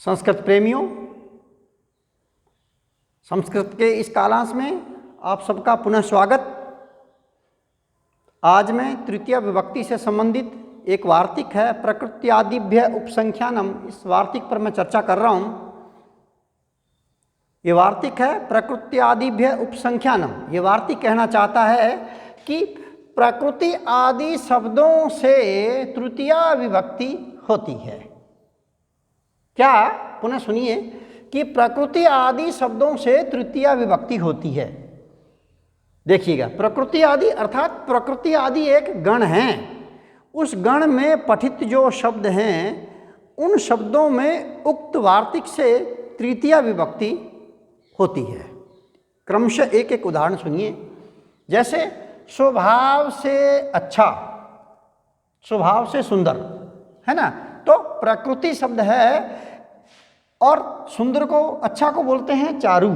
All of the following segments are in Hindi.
संस्कृत प्रेमियों, संस्कृत के इस कालांश में आप सबका पुनः स्वागत। आज मैं तृतीय विभक्ति से संबंधित एक वार्तिक है प्रकृत्यादिभ्य उपसंख्यानम, इस वार्तिक पर मैं चर्चा कर रहा हूँ। ये वार्तिक है प्रकृत्यादिभ्य उपसंख्यानम। ये वार्तिक कहना चाहता है कि प्रकृति आदि शब्दों से तृतीय विभक्ति होती है। क्या? पुनः सुनिए कि प्रकृति आदि शब्दों से तृतीय विभक्ति होती है। देखिएगा, प्रकृति आदि अर्थात प्रकृति आदि एक गण है। उस गण में पठित जो शब्द हैं उन शब्दों में उक्त वार्तिक से तृतीय विभक्ति होती है। क्रमशः एक एक उदाहरण सुनिए। जैसे स्वभाव से अच्छा, स्वभाव से सुंदर, है ना। तो प्रकृति शब्द है और सुंदर को, अच्छा को बोलते हैं चारु।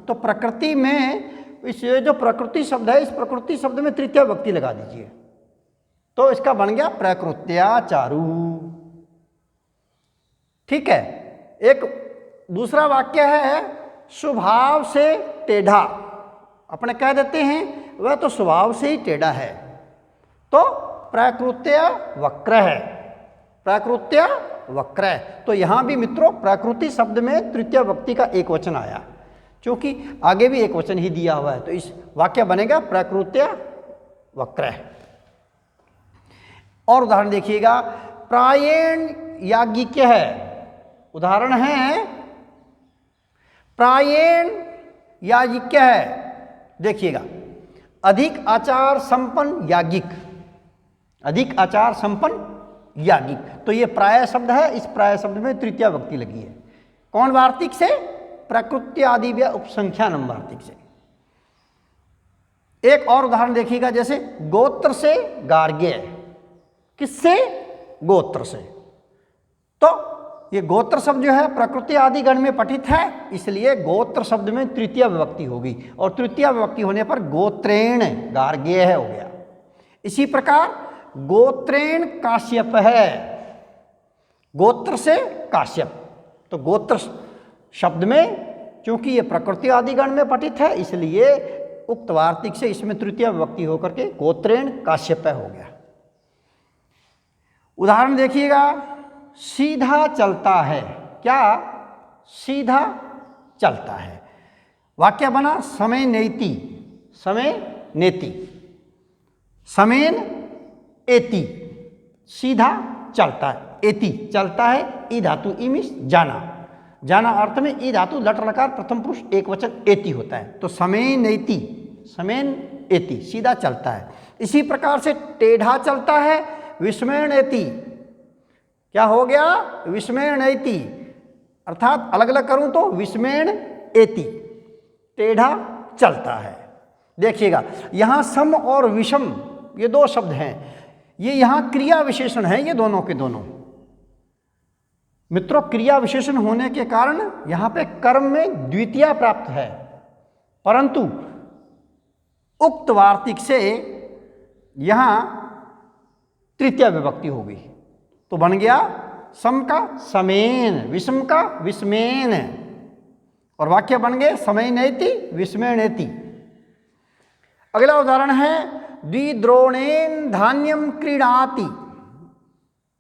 तो प्रकृति में इस जो प्रकृति शब्द है, इस प्रकृति शब्द में तृतीय विभक्ति लगा दीजिए तो इसका बन गया प्रकृत्या चारु। ठीक है। एक दूसरा वाक्य है स्वभाव से टेढ़ा। अपने कह देते हैं वह तो स्वभाव से ही टेढ़ा है, तो प्रकृत्या वक्र है, प्रकृत्या वक्र है। तो यहाँ भी मित्रों प्रकृति शब्द में तृतीय विभक्ति का एक वचन आया, क्योंकि आगे भी एक वचन ही दिया हुआ है, तो इस वाक्य बनेगा प्रकृत्या वक्र है। और उदाहरण देखिएगा, प्रायेण याज्ञिक है। उदाहरण है प्रायेण याज्ञिक है। देखिएगा, अधिक आचार संपन्न याज्ञिक, अधिक आचार संपन्न याज्ञिक। तो ये प्राय शब्द है, इस प्राय शब्द में तृतीय विभक्ति लगी है। कौन वार्तिक से? प्रकृति आदि व उपसंख्यानम वार्तिक से। एक और उदाहरण देखिएगा, जैसे गोत्र से गार्ग्य। किससे? गोत्र से। तो ये गोत्र शब्द जो है प्रकृति आदि गण में पठित है, इसलिए गोत्र शब्द में तृतीय विभक्ति होगी, और तृतीय विभक्ति होने पर गोत्रेण गार्ग्य है हो गया। इसी प्रकार गोत्रेण काश्यप है, गोत्र से काश्यप। तो गोत्र शब्द में चूंकि ये प्रकृति आदि गण में पठित है, इसलिए उक्त वार्तिक से इसमें तृतीय विभक्ति होकर के गोत्रेण काश्यप हो गया। उदाहरण देखिएगा, सीधा चलता है। क्या? सीधा चलता है। वाक्य बना समय नेति, समय नेति, समेन एति। सीधा चलता है, एति चलता है। ई धातु ई मीन्स जाना, जाना अर्थ में ई धातु लट लकार प्रथम पुरुष एक वचन एति होता है। तो समेन एति, समेन एति, सीधा चलता है। इसी प्रकार से टेढ़ा चलता है, विस्मयण एति। क्या हो गया? विस्मयण एति, अर्थात अलग अलग करूं तो विस्मयण एति, टेढ़ा चलता है। देखिएगा, यहां सम और विषम ये दो शब्द हैं, ये यहां क्रिया विशेषण है, ये दोनों के दोनों। मित्रों, क्रिया विशेषण होने के कारण यहां पे कर्म में द्वितीय प्राप्त है, परंतु उक्त वार्तिक से यहां तृतीय विभक्ति होगी, तो बन गया सम का समेन, विषम का विस्मेन, और वाक्य बन गए समयनेति विस्मयनेति। अगला उदाहरण है द्विद्रोणेन धान्यम क्रीडाति।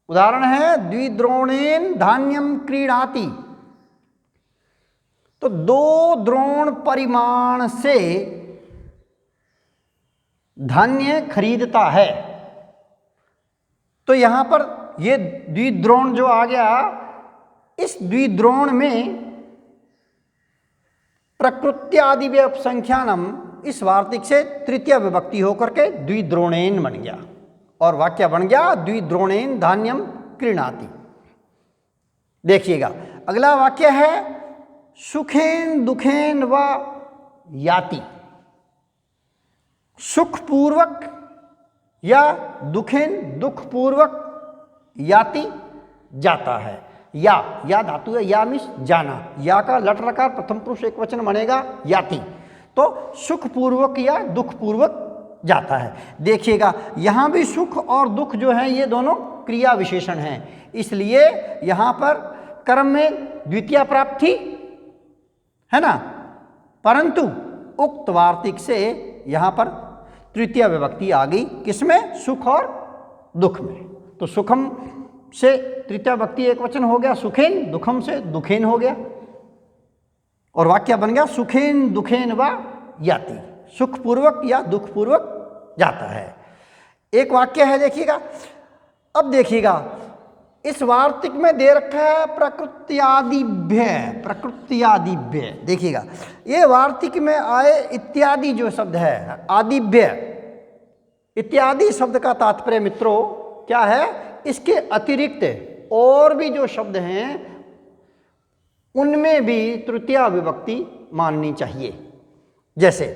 उदाहरण है द्विद्रोणेन धान्यम क्रीडाति। तो दो द्रोण परिमाण से धान्य खरीदता है। तो यहां पर ये द्विद्रोण जो आ गया, इस द्विद्रोण में प्रकृत्यादि व उपसंख्यानम इस वार्तिक से तृतीय विभक्ति होकर के द्विद्रोणेन बन गया, और वाक्य बन गया द्विद्रोणेन धान्यम क्रीणाति। देखिएगा, अगला वाक्य है सुखेन दुखेन व याति। सुखपूर्वक या दुखेन दुखपूर्वक याति जाता है। या धातु है, या मीन्स जाना, या का लट लकार प्रथम पुरुष एक वचन बनेगा याति। तो सुखपूर्वक या दुखपूर्वक जाता है। देखिएगा, यहाँ भी सुख और दुख जो है ये दोनों क्रिया विशेषण हैं, इसलिए यहाँ पर कर्म में द्वितीया प्राप्त थी, है ना, परंतु उक्त वार्तिक से यहाँ पर तृतीया विभक्ति आ गई, किसमें? सुख और दुख में। तो सुखम से तृतीया विभक्ति एक वचन हो गया सुखेन, दुखम से दुखेन हो गया, और वाक्य बन गया सुखेन दुखेन वा याति, सुखपूर्वक या दुखपूर्वक जाता है। एक वाक्य है, देखिएगा। अब देखिएगा, इस वार्तिक में दे रखा है प्रकृत्यादिभ्य, प्रकृत्यादिभ्य। देखिएगा, ये वार्तिक में आए इत्यादि जो शब्द है, आदिभ्य इत्यादि शब्द का तात्पर्य मित्रों क्या है? इसके अतिरिक्त और भी जो शब्द हैं उनमें भी तृतीया विभक्ति माननी चाहिए। जैसे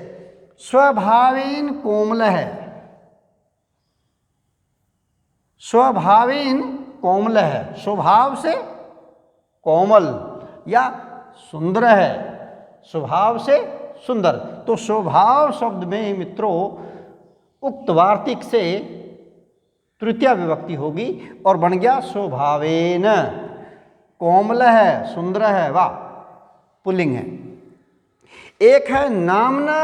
स्वभावेन कोमल है, स्वभावेन कोमल है, स्वभाव से कोमल, या सुंदर है, स्वभाव से सुंदर। तो स्वभाव शब्द में मित्रों उक्त वार्तिक से तृतीया विभक्ति होगी और बन गया स्वभावेन, कोमल है, सुंदर है, वाह, पुल्लिंग है। एक है नामना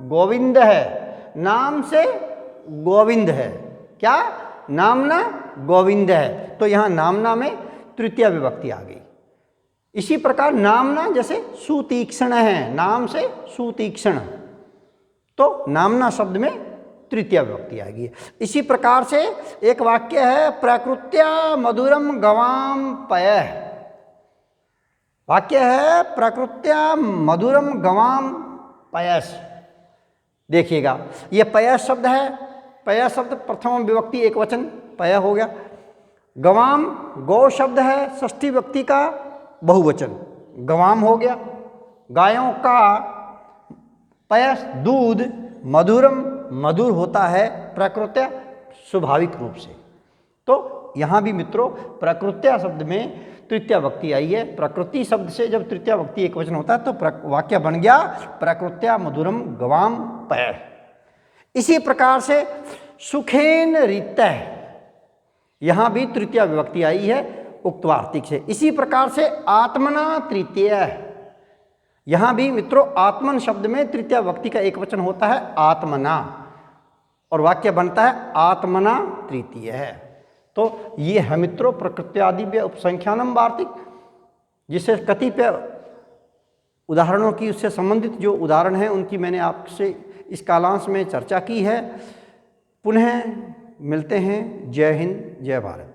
गोविंद है, नाम से गोविंद है, क्या? नामना गोविंद है, तो यहाँ नामना में तृतीया विभक्ति आ गई। इसी प्रकार नामना जैसे सुतीक्ष्ण है, नाम से सुतीक्ष्ण, तो नामना शब्द में तृतीया विभक्ति आ गई। इसी प्रकार से एक वाक्य है प्रकृत्या मधुरम गवाम पयः, वाक्य है प्रकृत्या मधुरम गवाम पयस। देखिएगा, ये पयस शब्द है, पय शब्द प्रथम विभक्ति एक वचन पय हो गया। गवाम गौ शब्द है, षष्ठी विभक्ति का बहुवचन, गवाम हो गया। गायों का पयस दूध, मधुरम मधुर होता है प्रकृत्या स्वाभाविक रूप से। तो यहाँ भी मित्रों प्रकृत्या शब्द में तृतीया विभक्ति आई है। प्रकृति शब्द से जब तृतीया विभक्ति एक वचन होता है तो वाक्य बन गया प्रकृत्या मधुरम गवाम पय। इसी प्रकार से सुखेन रीतः, यहाँ भी तृतीया विभक्ति आई है उक्त वार्तिक से। इसी प्रकार से आत्मना तृतीय, यहाँ भी मित्रों आत्मन शब्द में तृतीया विभक्ति का एक वचन होता है आत्मना, और वाक्य बनता है आत्मना तृतीय है। तो ये है मित्रों प्रकृत्यादिभ्य उपसंख्यानम वार्तिक, जिसे कतिपय उदाहरणों की उससे संबंधित जो उदाहरण हैं उनकी मैंने आपसे इस कालांश में चर्चा की है। पुनः मिलते हैं। जय हिंद, जय भारत।